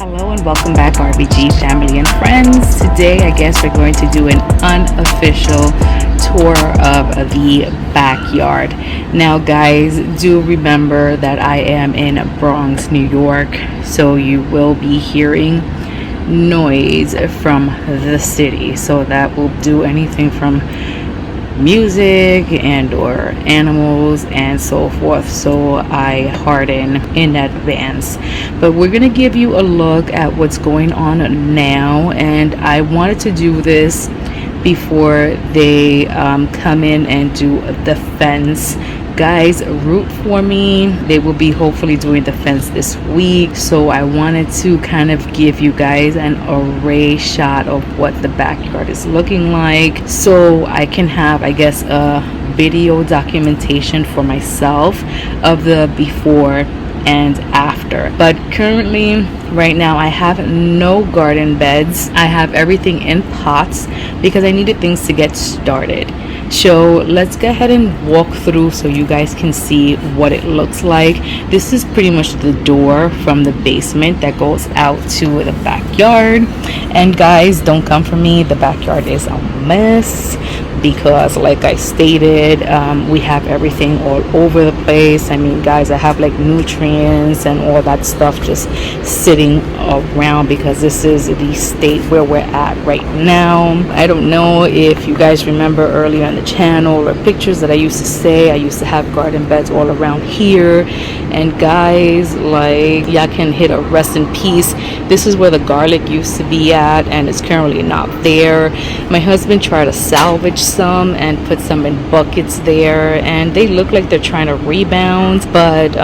Hello and welcome back, RBG family and friends. Today, I guess we're going to do an unofficial tour of the backyard. Now, guys, do remember that I am in Bronx, New York, so you will be hearing noise from the city. So that will do anything from music and or animals and so forth, so I harden in advance. But we're gonna give you a look at what's going on now, and I wanted to do this before they come in and do the fence. Guys, root for me. They will be hopefully doing the fence this week, so I wanted to kind of give you guys an array shot of what the backyard is looking like, so I can have, I guess, a video documentation for myself of the before and after. But currently, right now, I have no garden beds. I have everything in pots because I needed things to get started. So let's go ahead and walk through so you guys can see what it looks like. This is pretty much the door from the basement that goes out to the backyard. And guys, don't come for me, the backyard is a mess because, like I stated, we have everything all over the place. I mean, guys, I have like nutrients and all that stuff just sitting around because this is the state where we're at right now. I don't know if you guys remember earlier on the channel or pictures that I used to say I used to have garden beds all around here. And guys, like, y'all can hit a rest in peace. This is where the garlic used to be at, and it's currently not there. My husband tried to salvage some and put some in buckets there, and they look like they're trying to rebound, but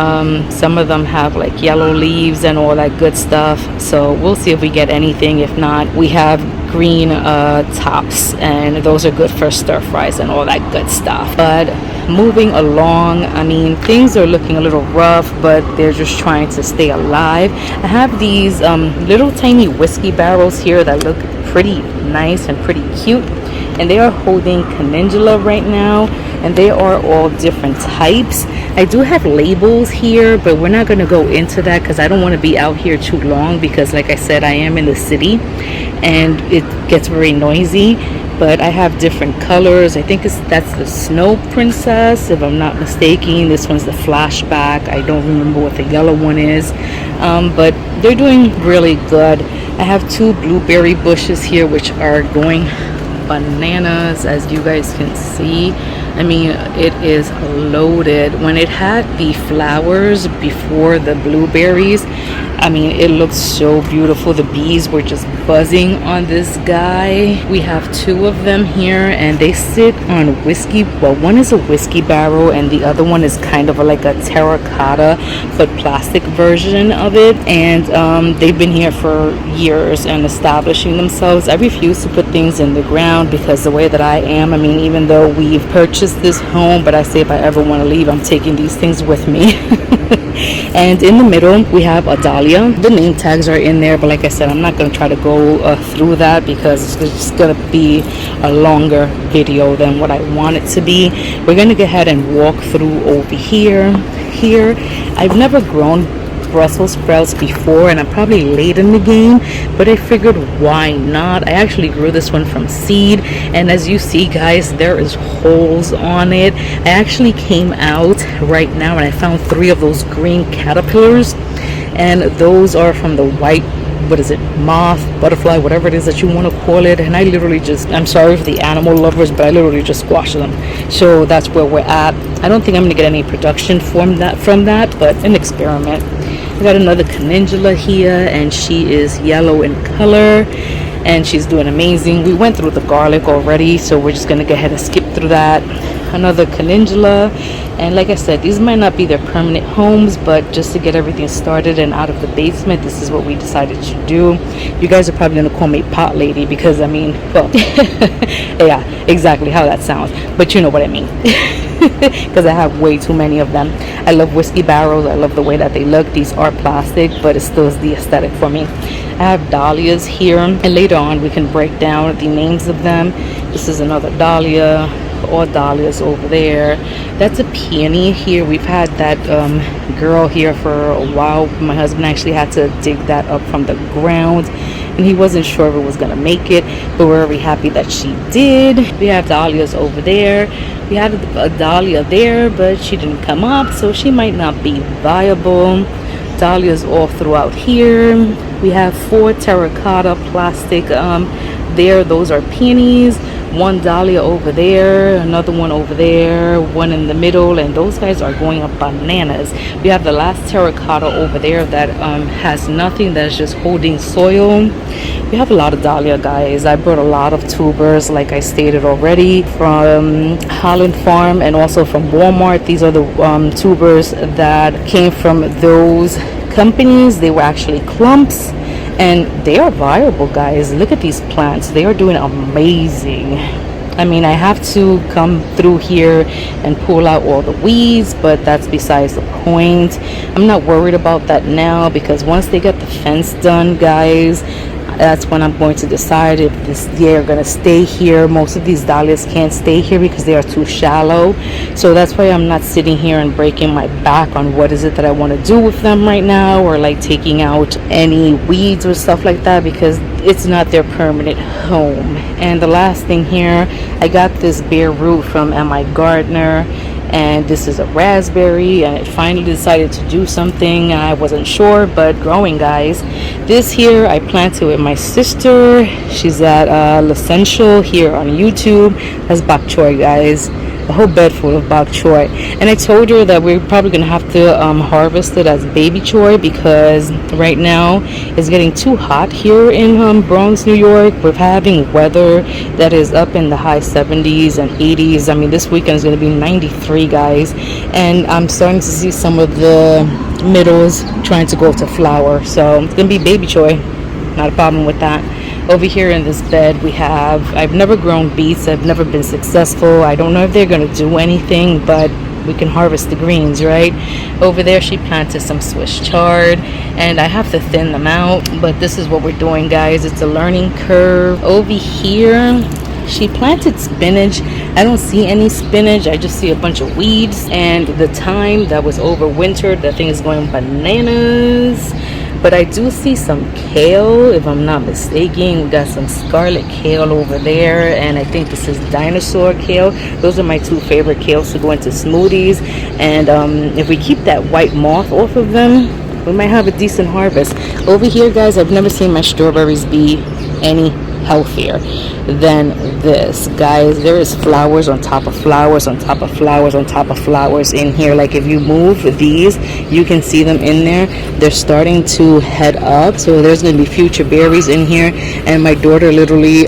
some of them have like yellow leaves and all that good stuff. So we'll see if we get anything. If not, we have green tops, and those are good for stir fries and all that good stuff. But moving along, I mean, things are looking a little rough, but they're just trying to stay alive. I have these little tiny whiskey barrels here that look pretty nice and pretty cute, and they are holding calendula right now, and they are all different types. I do have labels here, but we're not going to go into that because I don't want to be out here too long because, like I said, I am in the city and it gets very noisy. But I have different colors. I think that's the Snow Princess, if I'm not mistaken. This one's the Flashback. I don't remember what the yellow one is, but they're doing really good. I have two blueberry bushes here which are going bananas, as you guys can see. I mean, it is loaded. When it had the flowers before the blueberries, I mean, it looks so beautiful. The bees were just buzzing on this guy. We have two of them here, and they sit on whiskey. Well, one is a whiskey barrel, and the other one is kind of like a terracotta but plastic version of it. And they've been here for years and establishing themselves. I refuse to put things in the ground because the way that I am, I mean, even though we've purchased this home, but I say if I ever want to leave, I'm taking these things with me. And in the middle, we have a Dahlia. The name tags are in there, but like I said, I'm not going to try to go through that because it's just going to be a longer video than what I want it to be. We're going to go ahead and walk through over here. I've never grown Brussels sprouts before, and I'm probably late in the game, but I figured why not. I actually grew this one from seed, and as you see, guys, there is holes on it. I actually came out right now and I found 3 of those green caterpillars, and those are from the white, what is it, moth, butterfly, whatever it is that you want to call it. And I literally just, I'm sorry for the animal lovers, but I literally just squashed them. So that's where we're at. I don't think I'm going to get any production from that, but an experiment. I got another calendula here, and she is yellow in color, and she's doing amazing. We went through the garlic already, so we're just going to go ahead and skip through that. Another calendula, and like I said, these might not be their permanent homes, but just to get everything started and out of the basement, this is what we decided to do. You guys are probably going to call me pot lady because, I mean, well, yeah, exactly how that sounds, but you know what I mean. Because I have way too many of them. I love whiskey barrels. I love the way that they look. These are plastic, but it still is the aesthetic for me. I have dahlias here, and later on we can break down the names of them. This is another dahlia. all dahlias over there. That's a peony here. We've had that girl here for a while. My husband actually had to dig that up from the ground, and he wasn't sure if it was gonna make it, but we're very happy that she did. We have dahlias over there. We had a dahlia there, but she didn't come up, so she might not be viable. Dahlias all throughout here. We have 4 terracotta plastic there. Those are peonies. 1 dahlia over there, another one over there, one in the middle, and those guys are going up bananas. We have the last terracotta over there that has nothing, that's just holding soil. We have a lot of dahlia, guys. I brought a lot of tubers, like I stated already, from Holland Farm and also from Walmart. These are the tubers that came from those companies. They were actually clumps, and they are viable, guys. Look at these plants. They are doing amazing. I mean, I have to come through here and pull out all the weeds, but that's besides the point. I'm not worried about that now, because once they get the fence done, guys, that's when I'm going to decide if they're going to stay here. Most of these dahlias can't stay here because they are too shallow. So that's why I'm not sitting here and breaking my back on what is it that I want to do with them right now, or like taking out any weeds or stuff like that, because it's not their permanent home. And the last thing here, I got this bare root from My Gardener, and this is a raspberry, and it finally decided to do something. I wasn't sure, but growing, guys. This here I planted with my sister. She's at L'Essential here on YouTube. That's Bok Choy, guys. A whole bed full of Bok Choy, and I told her that we're probably gonna have to harvest it as baby choy, because right now it's getting too hot here in Bronx, New York. We're having weather that is up in the high 70s and 80s. I mean, this weekend is gonna be 93, guys, and I'm starting to see some of the middles trying to go to flower, so it's gonna be baby choy. Not a problem with that. Over here in this bed we have, I've never grown beets. I've never been successful. I don't know if they're going to do anything, but we can harvest the greens, right? Over there she planted some Swiss chard, and I have to thin them out, but this is what we're doing, guys. It's a learning curve. Over here she planted spinach. I don't see any spinach. I just see a bunch of weeds, and the thyme that was overwintered, that thing is going bananas. But I do see some kale, if I'm not mistaken. We got some scarlet kale over there, and I think this is dinosaur kale. Those are my 2 favorite kales to go into smoothies, and if we keep that white moth off of them, we might have a decent harvest. Over here, guys, I've never seen my strawberries be any healthier than this, guys. There is flowers on top of flowers on top of flowers on top of flowers in here. Like, if you move these, you can see them in there. They're starting to head up, so there's going to be future berries in here, and my daughter literally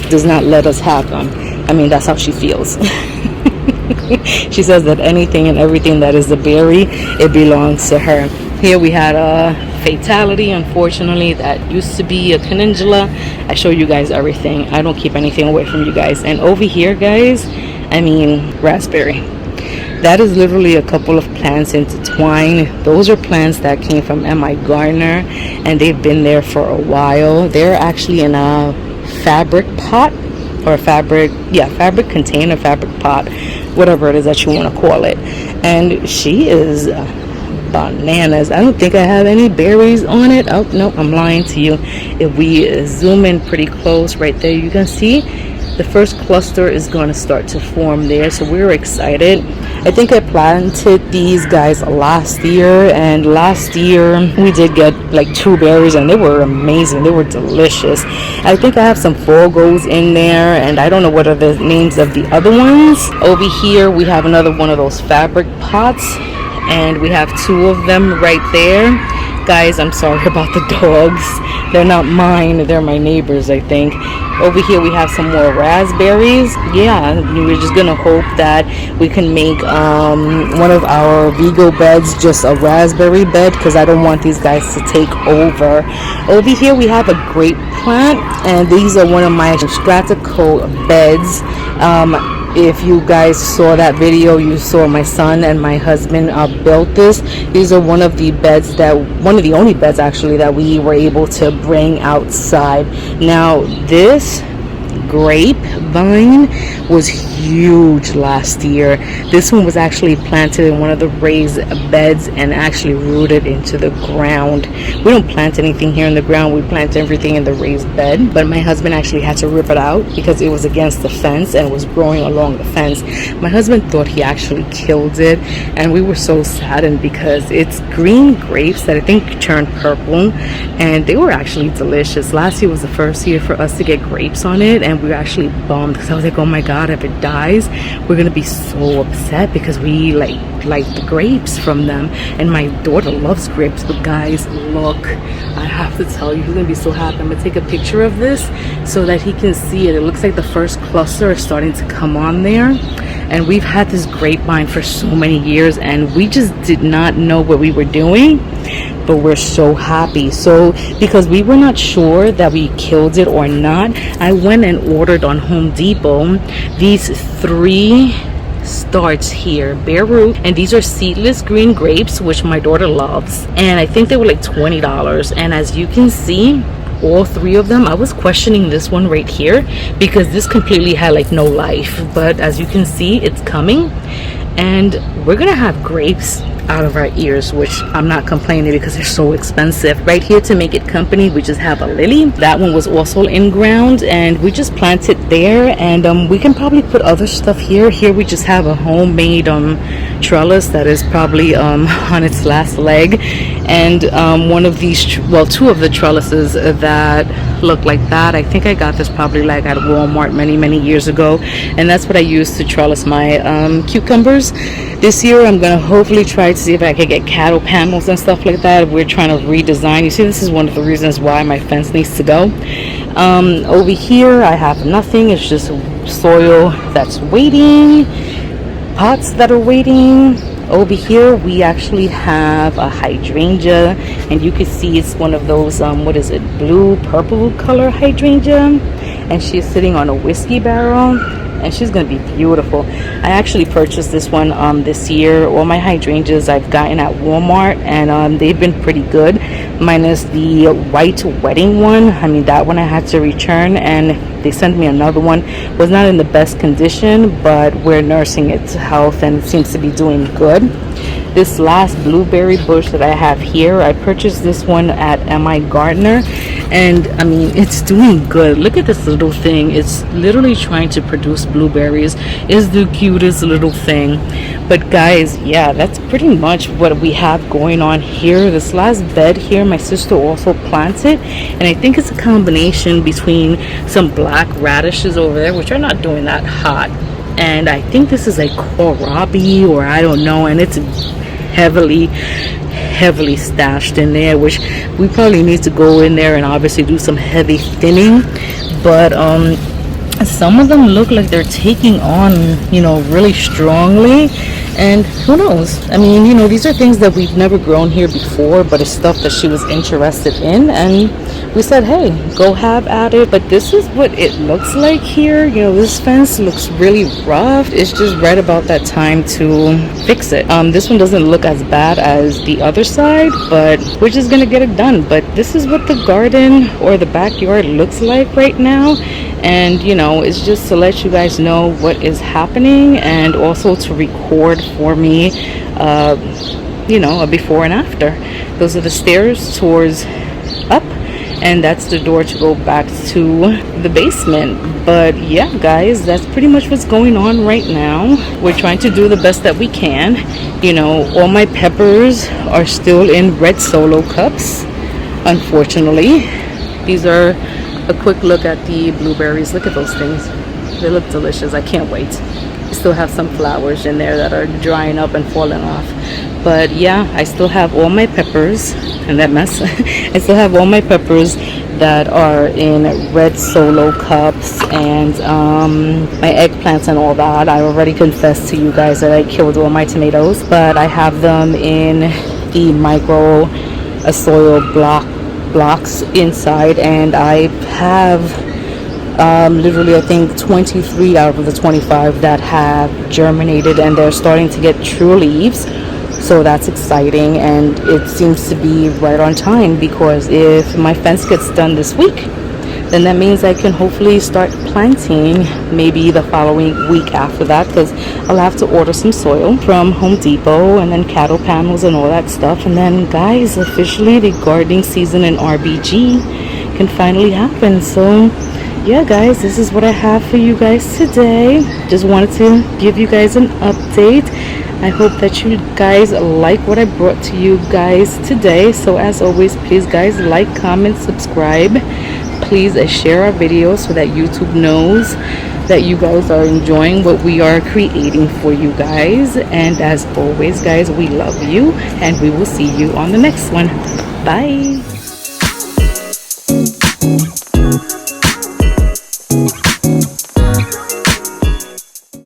does not let us have them. I mean, that's how she feels. She says that anything and everything that is a berry, it belongs to her. Here we had a fatality, unfortunately. That used to be a calendula. I show you guys everything. I don't keep anything away from you guys. And over here, guys, I mean, raspberry. That is literally a couple of plants intertwined. Those are plants that came from My Gardener, and they've been there for a while. They're actually in a fabric pot, or fabric container, fabric pot, whatever it is that you want to call it. And she is bananas. I don't think I have any berries on it. Oh no, I'm lying to you. If we zoom in pretty close, right there you can see the first cluster is going to start to form there, so we're excited. I think I planted these guys last year, and last year we did get like 2 berries, and they were amazing. They were delicious. I think I have some Fogos in there, and I don't know what are the names of the other ones. Over here we have another one of those fabric pots, and we have 2 of them right there. Guys, I'm sorry about the dogs. They're not mine, they're my neighbors, I think. Over here we have some more raspberries. Yeah, we're just gonna hope that we can make one of our Vigo beds just a raspberry bed, because I don't want these guys to take over. Over here we have a grape plant, and these are one of my stratical beds. If you guys saw that video, you saw my son and my husband built this. These are one of the only beds actually that we were able to bring outside. Now this Grape Vine was huge last year. This one was actually planted in one of the raised beds and actually rooted into the ground. We don't plant anything here in the ground, we plant everything in the raised bed, but my husband actually had to rip it out because it was against the fence and was growing along the fence. My husband thought he actually killed it, and we were so saddened because it's green grapes that I think turned purple, and they were actually delicious. Last year was the first year for us to get grapes on it, and we were actually bummed because I was like, oh my god, if it dies we're gonna be so upset because we like the grapes from them, and my daughter loves grapes. But guys, look, I have to tell you, he's gonna be so happy. I'm gonna take a picture of this so that he can see it. It looks like the first cluster is starting to come on there, and we've had this grapevine for so many years and we just did not know what we were doing, but we're so happy. So because we were not sure that we killed it or not, I went and ordered on Home Depot these 3 starts here, bare root, and these are seedless green grapes, which my daughter loves, and I think they were like $20. And as you can see, all 3 of them, I was questioning this one right here because this completely had like no life, but as you can see, it's coming, and we're gonna have grapes out of our ears, which I'm not complaining because they're so expensive. Right here to make it company, we just have a lily. That one was also in ground and we just planted there, and we can probably put other stuff here. Here we just have a homemade trellis that is probably on its last leg, and one of these, well, 2 of the trellises that look like that, I think I got this probably like at Walmart many years ago, and that's what I use to trellis my cucumbers. This year I'm gonna hopefully try to see if I can get cattle panels and stuff like that. We're trying to redesign. You see, this is one of the reasons why my fence needs to go. Over here I have nothing. It's just soil that's waiting, pots that are waiting. Over here we actually have a hydrangea, and you can see it's one of those what is it, blue purple color hydrangea, and she's sitting on a whiskey barrel, and she's gonna be beautiful. I actually purchased this one this year. All my hydrangeas I've gotten at Walmart, and they've been pretty good, minus the white wedding one. I mean, that one I had to return, and they sent me another one. It was not in the best condition, but we're nursing it to health and it seems to be doing good. This last blueberry bush that I have here, I purchased this one at M.I. Gardner, and I mean, it's doing good. Look at this little thing. It's literally trying to produce blueberries. It's the cutest little thing. But guys, yeah, that's pretty much what we have going on here. This last bed here, my sister also planted, and I think it's a combination between some black radishes over there, which are not doing that hot, and I think this is a kohlrabi, or I don't know, and it's heavily stashed in there, which we probably need to go in there and obviously do some heavy thinning. But some of them look like they're taking on, you know, really strongly, and who knows. I mean, you know, these are things that we've never grown here before, but it's stuff that she was interested in, and we said, hey, go have at it. But this is what it looks like here. You know, this fence looks really rough. It's just right about that time to fix it. This one doesn't look as bad as the other side, but we're just gonna get it done. But this is what the garden or the backyard looks like right now, and you know, it's just to let you guys know what is happening, and also to record for me you know, a before and after. Those are the stairs towards up, and that's the door to go back to the basement. But yeah, guys, that's pretty much what's going on right now. We're trying to do the best that we can. You know, all my peppers are still in red Solo cups, unfortunately. These are a quick look at the blueberries. Look at those things. They look delicious. I can't wait. I still have some flowers in there that are drying up and falling off. But yeah, I still have all my peppers, and that mess. I still have all my peppers that are in red Solo cups, and my eggplants and all that. I already confessed to you guys that I killed all my tomatoes, but I have them in the micro soil blocks inside, and I have literally I think 23 out of the 25 that have germinated, and they're starting to get true leaves. So that's exciting, and it seems to be right on time, because if my fence gets done this week, then that means I can hopefully start planting maybe the following week after that, because I'll have to order some soil from Home Depot and then cattle panels and all that stuff. And then guys, officially the gardening season in RBG can finally happen. So yeah guys, this is what I have for you guys today. Just wanted to give you guys an update. I hope that you guys like what I brought to you guys today. So as always, please guys, like, comment, subscribe. Please share our videos so that YouTube knows that you guys are enjoying what we are creating for you guys. And as always guys, we love you and we will see you on the next one. Bye.